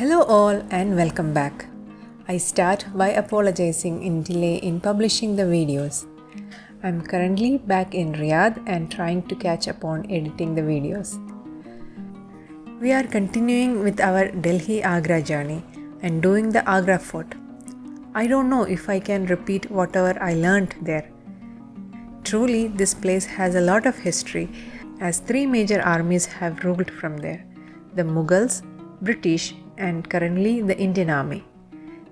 Hello all and welcome back. I start by apologizing in delay in publishing the videos. I'm currently back in Riyadh and trying to catch up on editing the videos. We are continuing with our Delhi Agra journey and doing the Agra Fort. I don't know if I can repeat whatever I learned there. Truly, this place has a lot of history as three major armies have ruled from there: the Mughals, British, and currently the Indian Army.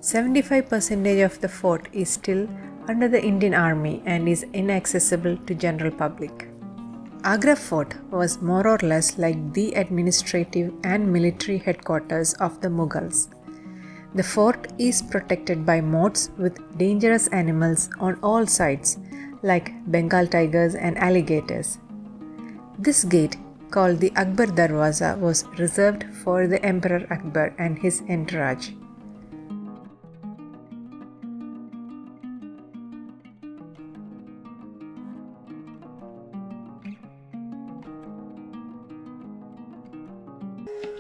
75% of the fort is still under the Indian Army and is inaccessible to general public. Agra Fort was more or less like the administrative and military headquarters of the Mughals. The fort is protected by moats with dangerous animals on all sides, like Bengal tigers and alligators. This gate, called the Akbar Darwaza, was reserved for the Emperor Akbar and his entourage.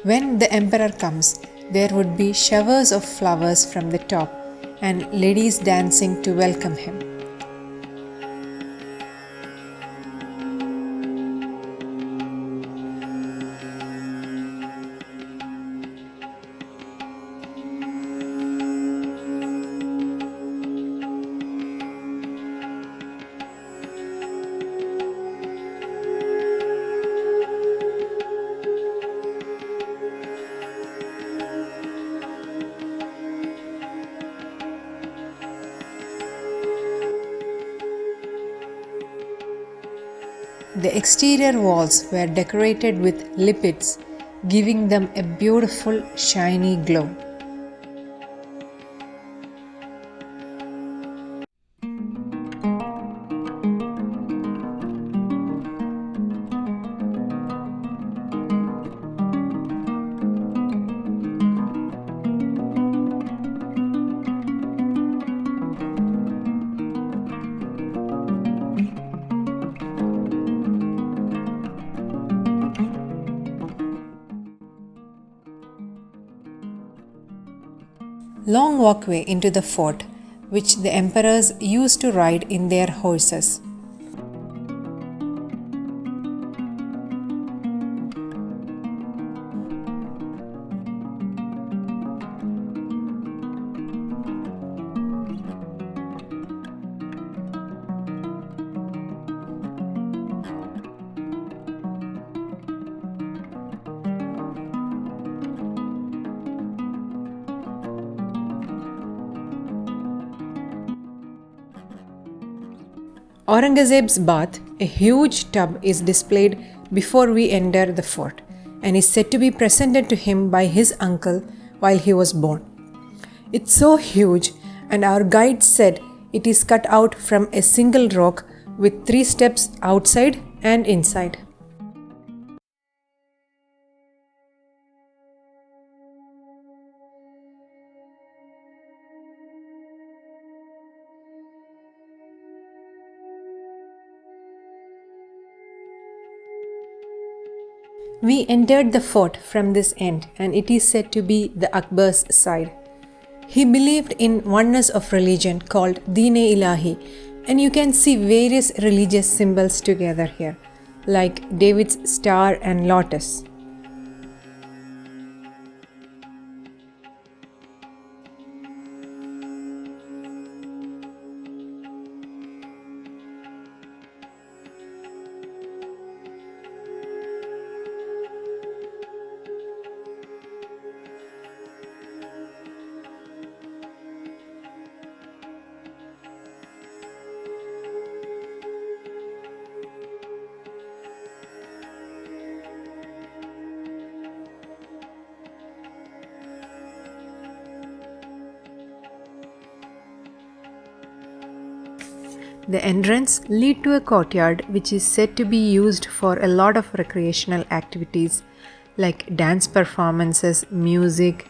When the emperor comes, there would be showers of flowers from the top and ladies dancing to welcome him. The exterior walls were decorated with lipids, giving them a beautiful shiny glow. Long walkway into the fort, which the emperors used to ride in their horses. Aurangzeb's bath, a huge tub, is displayed before we enter the fort and is said to be presented to him by his uncle while he was born. It's so huge, and our guide said it is cut out from a single rock with 3 steps outside and inside. We entered the fort from this end, and it is said to be the Akbar's side. He believed in oneness of religion called Deen-e-Ilahi, and you can see various religious symbols together here, like David's star and lotus. The entrance leads to a courtyard which is said to be used for a lot of recreational activities like dance performances, music,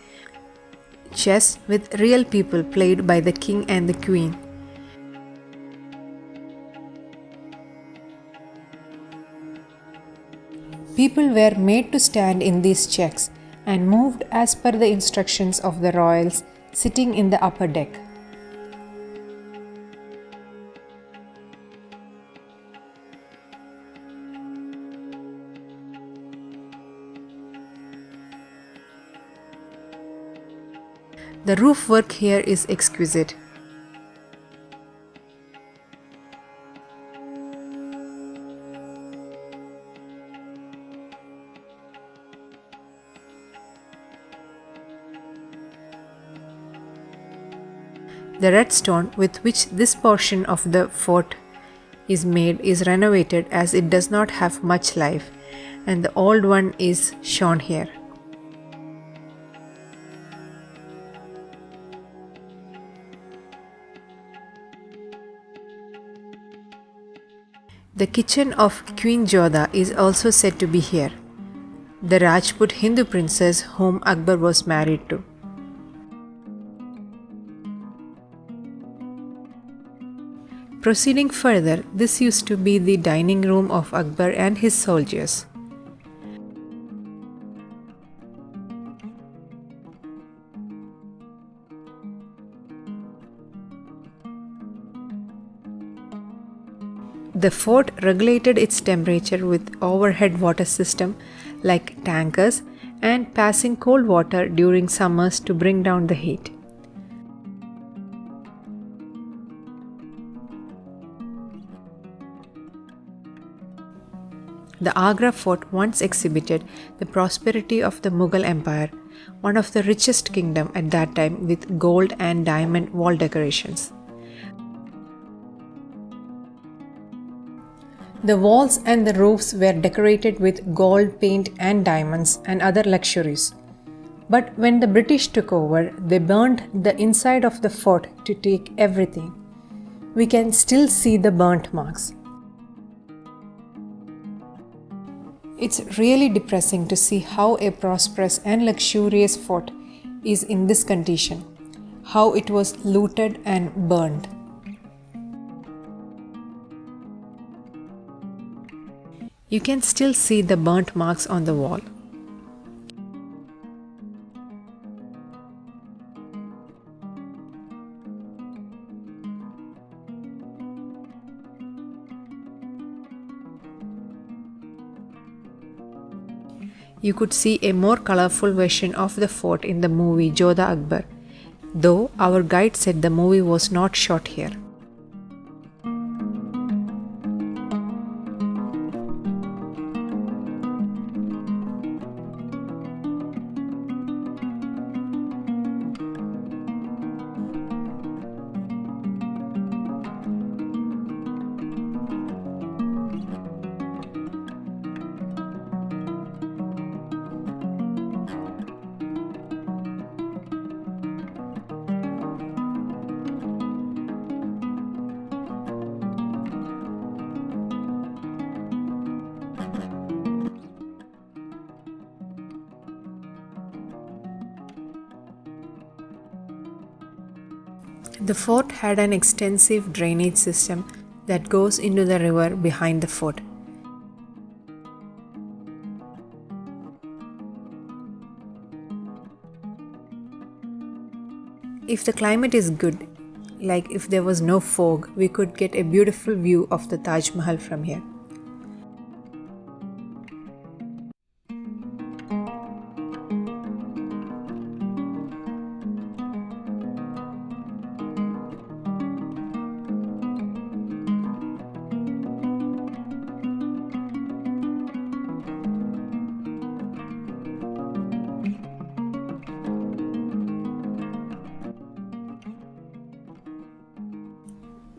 chess with real people played by the king and the queen. People were made to stand in these checks and moved as per the instructions of the royals sitting in the upper deck. The roof work here is exquisite. The red stone with which this portion of the fort is made is renovated as it does not have much life, and the old one is shown here. The kitchen of Queen Jodha is also said to be here, the Rajput Hindu princess whom Akbar was married to. Proceeding further, this used to be the dining room of Akbar and his soldiers. The fort regulated its temperature with overhead water system like tankers and passing cold water during summers to bring down the heat. The Agra fort once exhibited the prosperity of the Mughal Empire, one of the richest kingdoms at that time, with gold and diamond wall decorations. The walls and the roofs were decorated with gold paint and diamonds and other luxuries. But when the British took over, they burned the inside of the fort to take everything. We can still see the burnt marks. It's really depressing to see how a prosperous and luxurious fort is in this condition, how it was looted and burned. You can still see the burnt marks on the wall. You could see a more colorful version of the fort in the movie Jodha Akbar, though our guide said the movie was not shot here. The fort had an extensive drainage system that goes into the river behind the fort. If the climate is good, like if there was no fog, we could get a beautiful view of the Taj Mahal from here.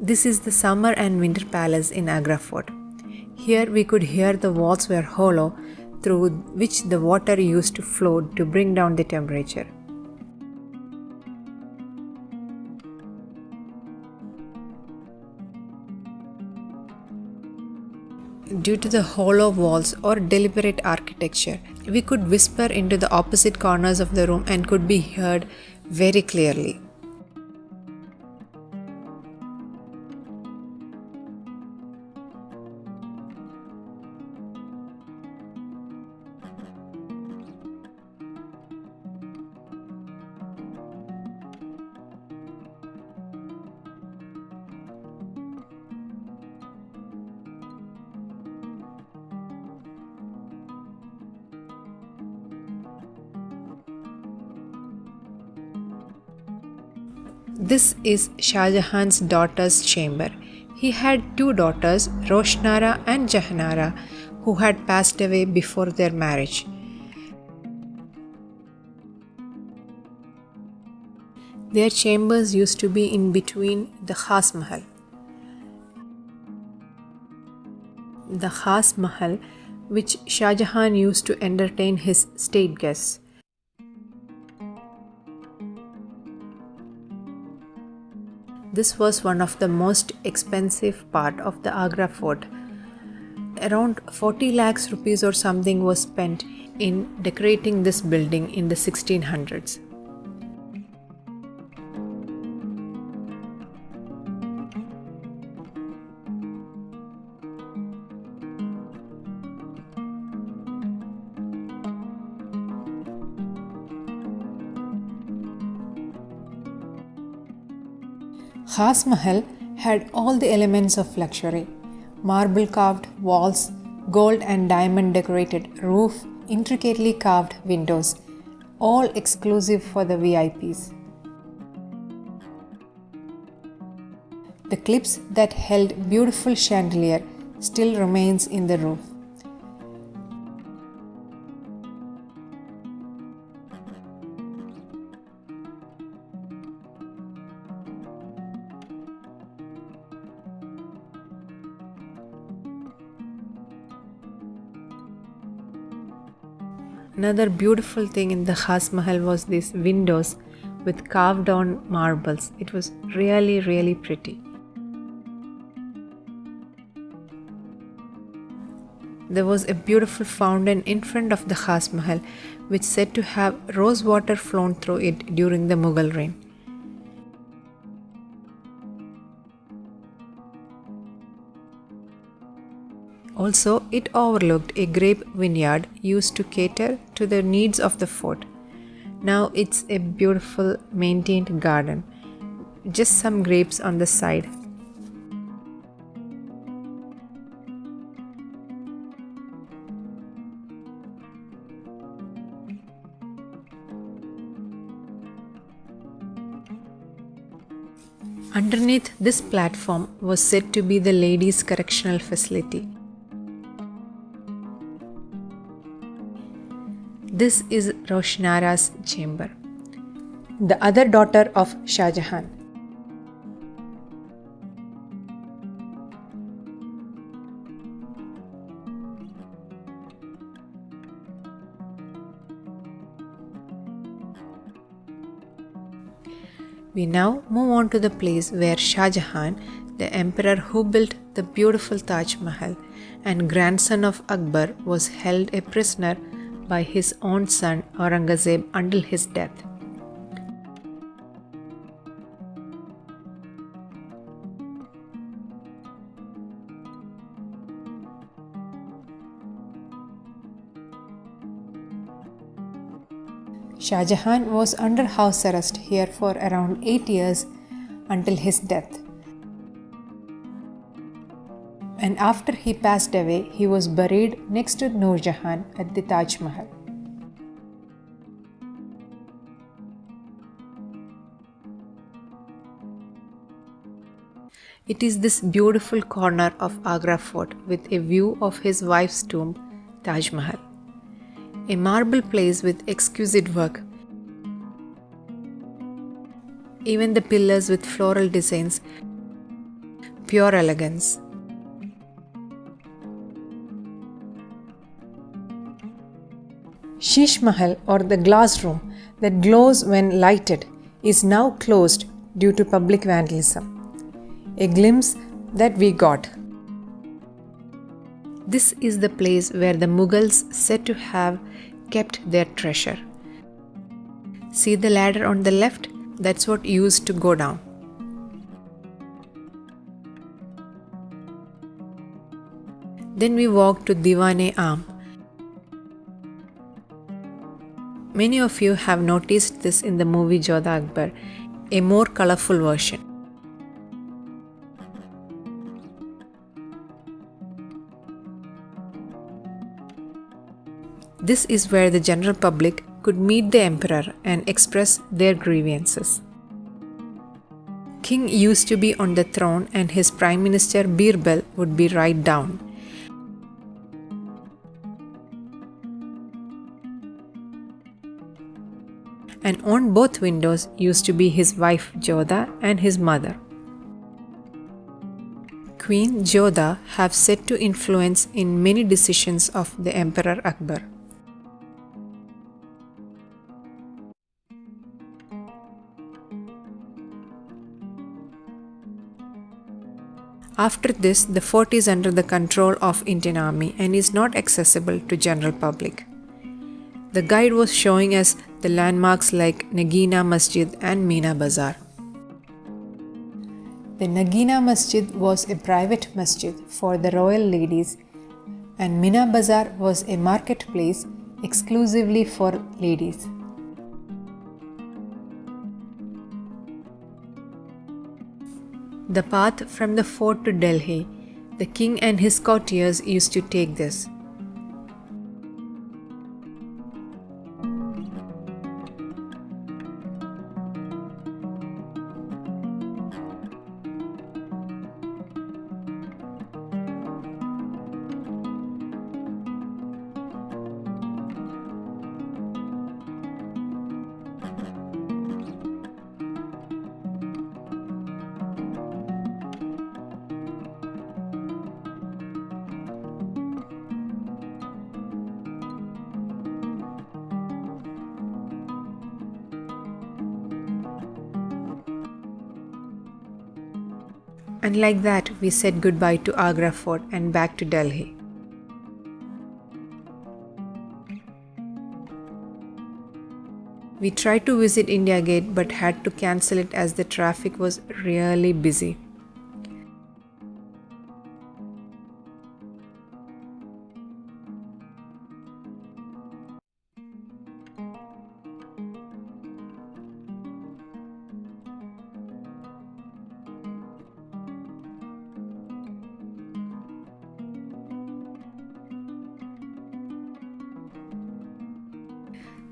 This is the summer and winter palace in Agra Fort. Here we could hear the walls were hollow through which the water used to flow to bring down the temperature. Due to the hollow walls or deliberate architecture, we could whisper into the opposite corners of the room and could be heard very clearly. This is Shah Jahan's daughter's chamber. He had two daughters, Roshnara and Jahanara, who had passed away before their marriage. Their chambers used to be in between the Khas Mahal. The Khas Mahal, which Shah Jahan used to entertain his state guests. This was one of the most expensive part of the Agra fort. Around 40 lakhs rupees or something was spent in decorating this building in the 1600s. Khas Mahal had all the elements of luxury: marble carved walls, gold and diamond decorated roof, intricately carved windows, all exclusive for the VIPs. The clips that held beautiful chandelier still remains in the roof. Another beautiful thing in the Khas Mahal was these windows with carved on marbles. It was really pretty. There was a beautiful fountain in front of the Khas Mahal which said to have rose water flown through it during the Mughal reign. Also, it overlooked a grape vineyard used to cater to the needs of the fort. Now it's a beautiful maintained garden, just some grapes on the side. Underneath this platform was said to be the ladies' correctional facility. This is Roshnara's chamber, the other daughter of Shah Jahan. We now move on to the place where Shah Jahan, the emperor who built the beautiful Taj Mahal and grandson of Akbar, was held a prisoner by his own son Aurangzeb until his death. Shah Jahan was under house arrest here for around 8 years until his death. And after he passed away, he was buried next to Noor Jahan at the Taj Mahal. It is this beautiful corner of Agra fort with a view of his wife's tomb, Taj Mahal. A marble place with exquisite work. Even the pillars with floral designs, pure elegance. Sheesh Mahal, or the glass room that glows when lighted, is now closed due to public vandalism. A glimpse that we got. This is the place where the Mughals said to have kept their treasure. See the ladder on the left? That's what used to go down. Then we walked to Diwan-e-Aam. Many of you have noticed this in the movie Jodha Akbar, a more colorful version. This is where the general public could meet the emperor and express their grievances. king used to be on the throne and his prime minister Birbal would be right down. And on both windows used to be his wife Jodha and his mother. Queen Jodha have said to influence in many decisions of the Emperor Akbar. After this, the fort is under the control of Indian Army and is not accessible to general public. The guide was showing us the landmarks like Nagina Masjid and Meena Bazaar. The Nagina Masjid was a private masjid for the royal ladies, and Meena Bazaar was a marketplace exclusively for ladies. The path from the fort to Delhi, the king and his courtiers used to take this. And like that, we said goodbye to Agra Fort and back to Delhi. We tried to visit India Gate but had to cancel it as the traffic was really busy.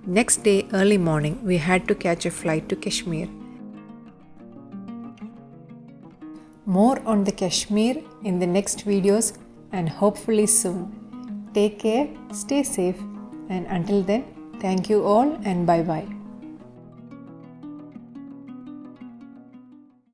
Next day, early morning, we had to catch a flight to Kashmir. More on the Kashmir in the next videos and hopefully soon. Take care, stay safe, and until then, thank you all and bye bye.